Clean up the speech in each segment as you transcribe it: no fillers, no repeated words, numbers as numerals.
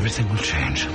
everything will change.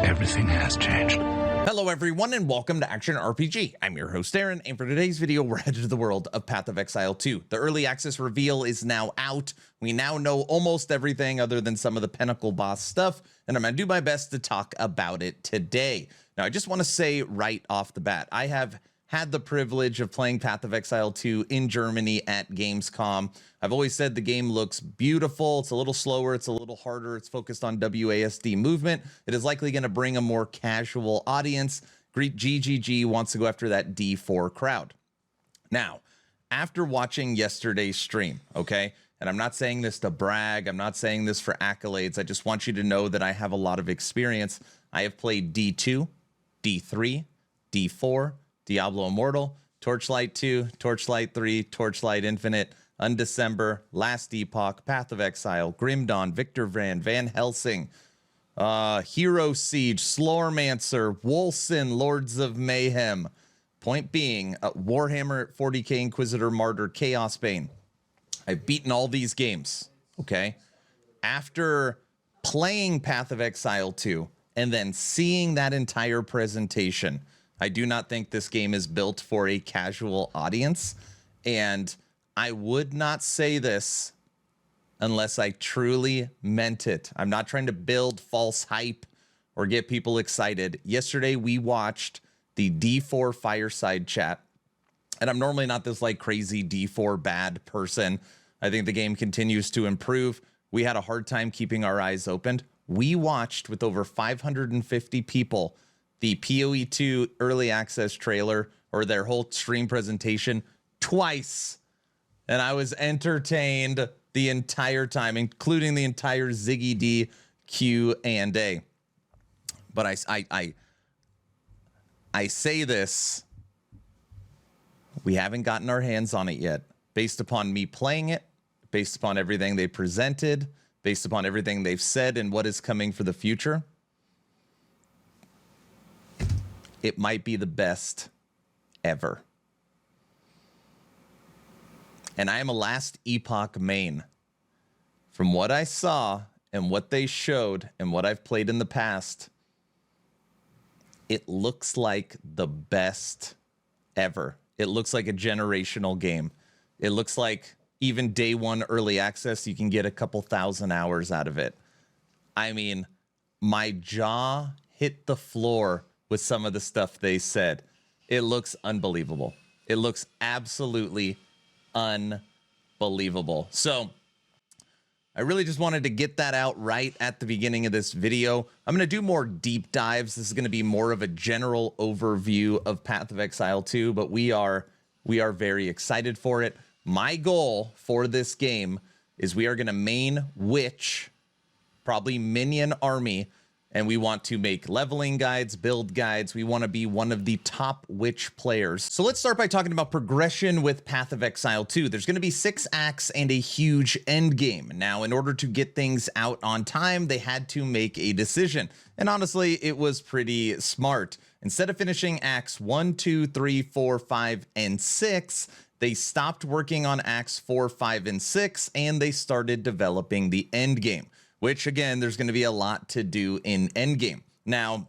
Everything has changed. Hello everyone and welcome to Action RPG. I'm your host Aaron, and for today's video we're headed to the world of Path of Exile 2. The early access reveal is now out. We now know almost everything other than some of the Pinnacle boss stuff, and I'm going to do my best to talk about it today. Now I just want to say right off the bat, I have had the privilege of playing Path of Exile 2 in Germany at Gamescom. I've always said the game looks beautiful. It's a little slower. It's a little harder. It's focused on WASD movement. It is likely going to bring a more casual audience. GGG wants to go after that D4 crowd. Now, after watching yesterday's stream, okay, and I'm not saying this to brag. I'm not saying this for accolades. I just want you to know that I have a lot of experience. I have played D2, D3, D4, Diablo Immortal, Torchlight 2, Torchlight 3, Torchlight Infinite, Undecember, Last Epoch, Path of Exile, Grim Dawn, Victor Van Helsing, Hero Siege, Slormancer, Wolcen, Lords of Mayhem. Point being, Warhammer 40k, Inquisitor, Martyr, Chaos Bane. I've beaten all these games, okay? After playing Path of Exile 2 and then seeing that entire presentation, I do not think this game is built for a casual audience, and I would not say this unless I truly meant it. I'm not trying to build false hype or get people excited. Yesterday, we watched the D4 fireside chat, and I'm normally not this like crazy D4 bad person. I think the game continues to improve. We had a hard time keeping our eyes open. We watched with over 550 people the PoE 2 early access trailer, or their whole stream presentation, twice. And I was entertained the entire time, including the entire Ziggy D Q&A. But I say this, we haven't gotten our hands on it yet. Based upon me playing it, based upon everything they presented, based upon everything they've said and what is coming for the future, it might be the best ever. And I am a Last Epoch main. From what I saw and what they showed and what I've played in the past, it looks like the best ever. It looks like a generational game. It looks like even day one early access, you can get a couple thousand hours out of it. I mean, my jaw hit the floor with some of the stuff they said. It looks unbelievable. It looks absolutely unbelievable. So I really just wanted to get that out right at the beginning of this video. I'm going to do more deep dives. This is going to be more of a general overview of Path of Exile 2, but we are very excited for it. My goal for this game is we are going to main Witch, probably minion army, and we want to make leveling guides, build guides. We want to be one of the top Witch players. So let's start by talking about progression with Path of Exile 2. There's going to be 6 acts and a huge end game. Now, in order to get things out on time, they had to make a decision. And honestly, it was pretty smart. Instead of finishing acts 1, 2, 3, 4, 5, and 6, they stopped working on acts 4, 5, and 6, and they started developing the end game. Which, again, there's going to be a lot to do in Endgame. Now,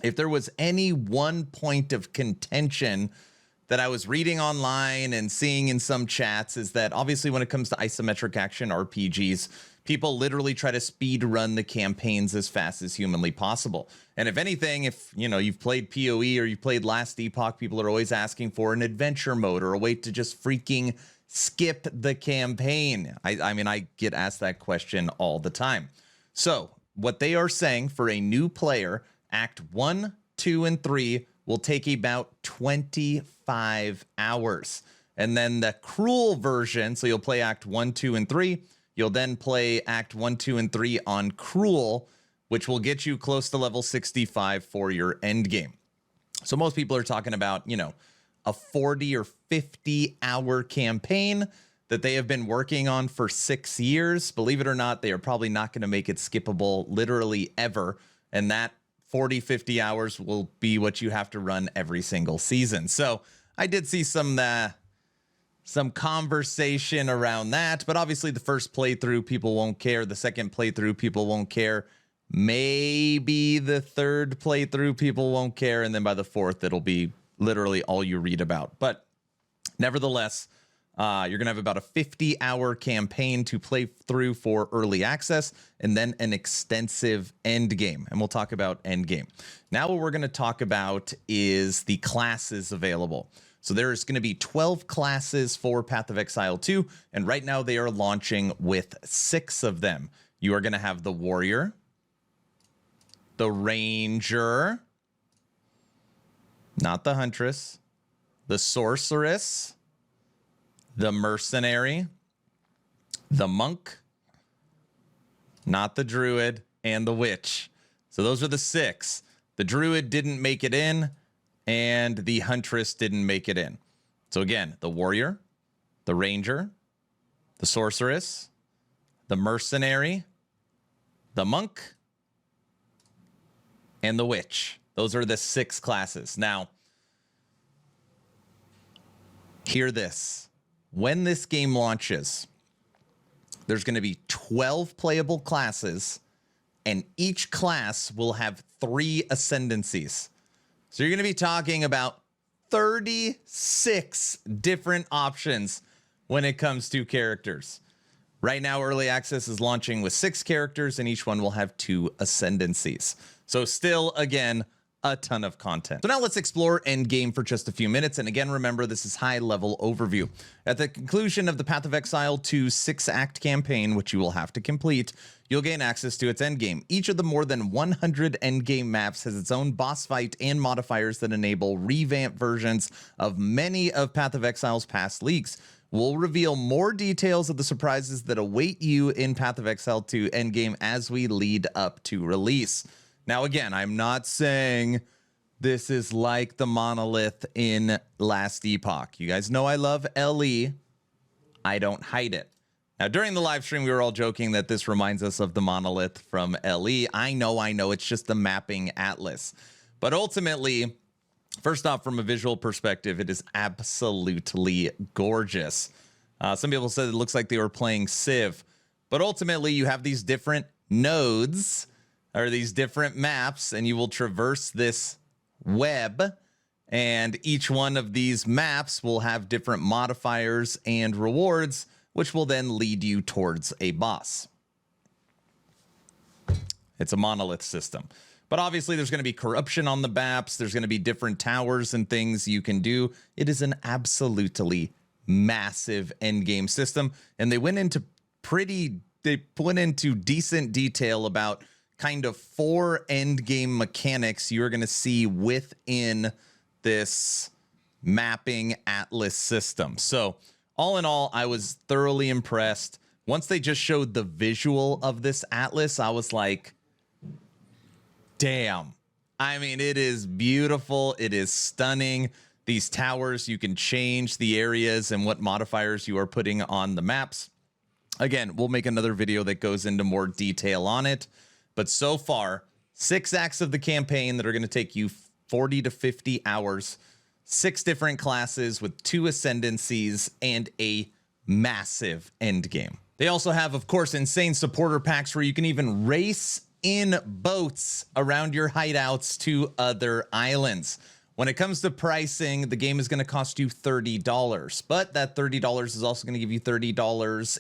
if there was any one point of contention that I was reading online and seeing in some chats, is that obviously when it comes to isometric action RPGs, people literally try to speed run the campaigns as fast as humanly possible. And if anything, if you've played PoE or you've played Last Epoch, people are always asking for an adventure mode or a way to just freaking skip the campaign. I mean, I get asked that question all the time. So what they are saying for a new player, Act 1, 2, and 3 will take about 25 hours. And then the cruel version, so you'll play Act 1, 2, and 3. You'll then play Act 1, 2, and 3 on cruel, which will get you close to level 65 for your end game. So most people are talking about, a 40 or 50 hour campaign that they have been working on for 6 years. Believe it or not, they are probably not going to make it skippable literally ever. And that 40, 50 hours will be what you have to run every single season. So I did see some some conversation around that. But obviously the first playthrough, people won't care. The second playthrough, people won't care. Maybe the third playthrough, people won't care. And then by the fourth, it'll be literally all you read about. But nevertheless, you're going to have about a 50-hour campaign to play through for early access, and then an extensive end game. And we'll talk about end game. Now what we're going to talk about is the classes available. So there's going to be 12 classes for Path of Exile 2, and right now they are launching with 6 of them. You are going to have the Warrior, the Ranger, not the Huntress, the Sorceress, the Mercenary, the Monk, not the Druid, and the Witch. So those are the 6. The Druid didn't make it in, and the Huntress didn't make it in. So again, the Warrior, the Ranger, the Sorceress, the Mercenary, the Monk, and the Witch. Those are the 6 classes. Now, hear this. When this game launches, there's going to be 12 playable classes, and each class will have 3 ascendancies. So you're going to be talking about 36 different options when it comes to characters. Right now, Early Access is launching with 6 characters, and each one will have 2 ascendancies. So still, again, a ton of content. So now let's explore Endgame for just a few minutes. And again, remember, this is high-level overview. At the conclusion of the Path of Exile 2 6-act campaign, which you will have to complete, you'll gain access to its endgame. Each of the more than 100 endgame maps has its own boss fight and modifiers that enable revamped versions of many of Path of Exile's past leaks. We'll reveal more details of the surprises that await you in Path of Exile 2 Endgame as we lead up to release. Now, again, I'm not saying this is like the monolith in Last Epoch. You guys know I love LE. I don't hide it. Now, during the live stream, we were all joking that this reminds us of the monolith from LE. I know, it's just the mapping atlas. But ultimately, first off, from a visual perspective, it is absolutely gorgeous. Some people said it looks like they were playing Civ. But ultimately, you have these different nodes, or these different maps, and you will traverse this web, and each one of these maps will have different modifiers and rewards, which will then lead you towards a boss. It's a monolith system. But obviously there's going to be corruption on the maps. There's going to be different towers and things you can do. It is an absolutely massive endgame system, and they went into decent detail about kind of 4 end game mechanics you're going to see within this mapping atlas system. So all in all, I was thoroughly impressed. Once they just showed the visual of this atlas, I was like, damn. I mean, it is beautiful. It is stunning. These towers, you can change the areas and what modifiers you are putting on the maps. Again, we'll make another video that goes into more detail on it. But so far, 6 acts of the campaign that are going to take you 40 to 50 hours, 6 different classes with 2 ascendancies, and a massive end game. They also have, of course, insane supporter packs where you can even race in boats around your hideouts to other islands. When it comes to pricing, the game is going to cost you $30, but that $30 is also going to give you $30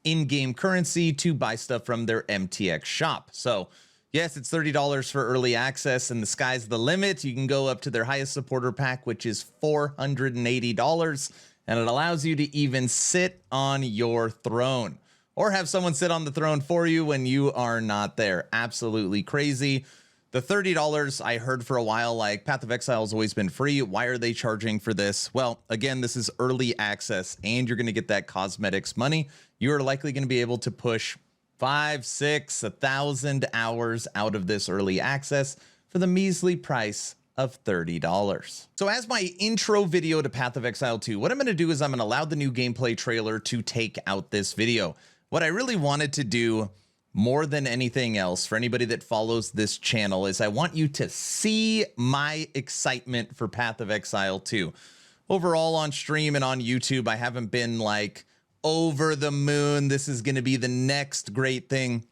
in-game currency to buy stuff from their MTX shop. So yes, it's $30 for early access, and the sky's the limit. You can go up to their highest supporter pack, which is $480, and it allows you to even sit on your throne or have someone sit on the throne for you when you are not there. Absolutely crazy. The $30 I heard for a while, like Path of Exile has always been free. Why are they charging for this? Well, again, this is early access, and you're going to get that cosmetics money. You're likely going to be able to push 5, 6, 1,000 hours out of this early access for the measly price of $30. So as my intro video to Path of Exile 2, what I'm going to do is I'm going to allow the new gameplay trailer to take out this video. What I really wanted to do more than anything else for anybody that follows this channel is I want you to see my excitement for Path of Exile 2. overall on stream and on YouTube, I haven't been like over the moon. This is going to be the next great thing.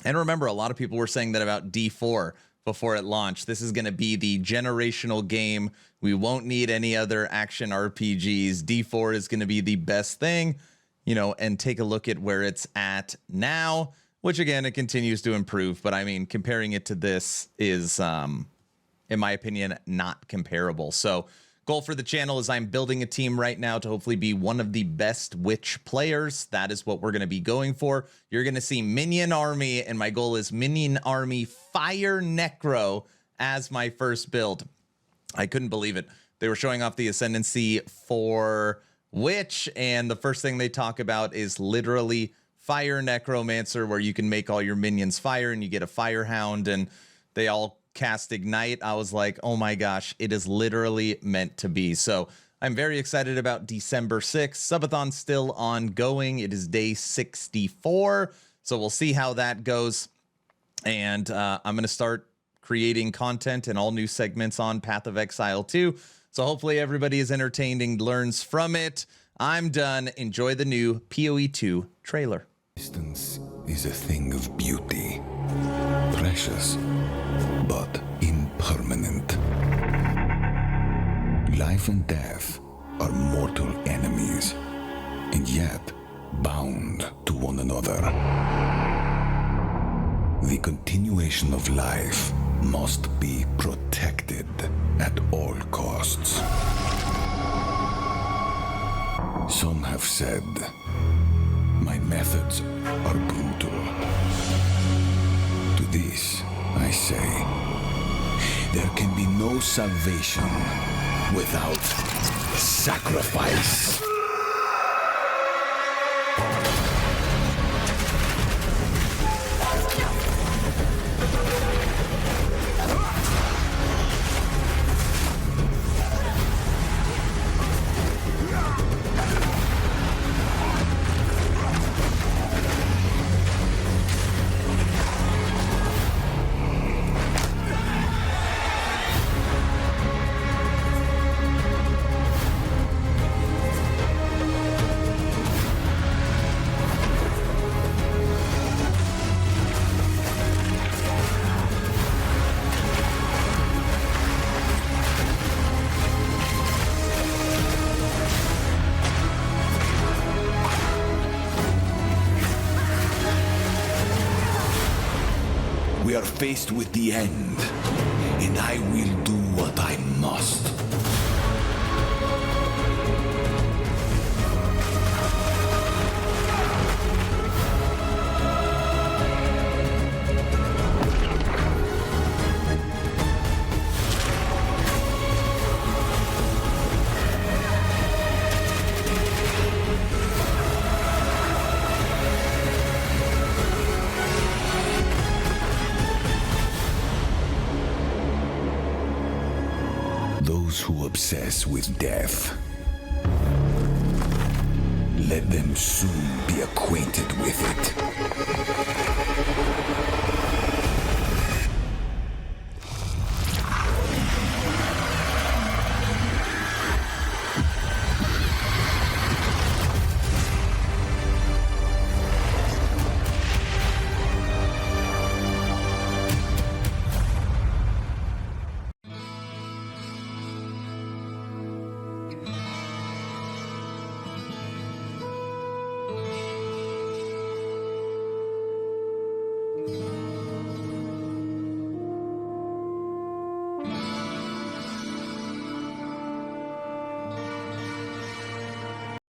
And remember, a lot of people were saying that about D4 before it launched. This is going to be the generational game. We won't need any other action RPGs. D4 is going to be the best thing, you know, and take a look at where it's at now, which again, it continues to improve. But I mean, comparing it to this is, in my opinion, not comparable. So goal for the channel is I'm building a team right now to hopefully be one of the best witch players. That is what we're going to be going for. You're going to see Minion Army, and my goal is Minion Army Fire Necro as my first build. I couldn't believe it. They were showing off the ascendancy for Witch, and the first thing they talk about is literally Fire Necromancer, where you can make all your minions fire, and you get a Fire Hound, and they all cast Ignite. I was like, oh my gosh, it is literally meant to be. So I'm very excited about December 6th. Subathon's still ongoing. It is day 64. So we'll see how that goes. And I'm going to start creating content and all new segments on Path of Exile 2. So hopefully everybody is entertained and learns from it. I'm done. Enjoy the new PoE 2 trailer. Distance is a thing of beauty, precious, but impermanent. Life and death are mortal enemies, and yet bound to one another. The continuation of life must be protected at all costs. Some have said my methods are brutal. To this, I say, there can be no salvation without sacrifice. We are faced with the end, and I will do what I must. Those who obsess with death, let them soon be acquainted with it.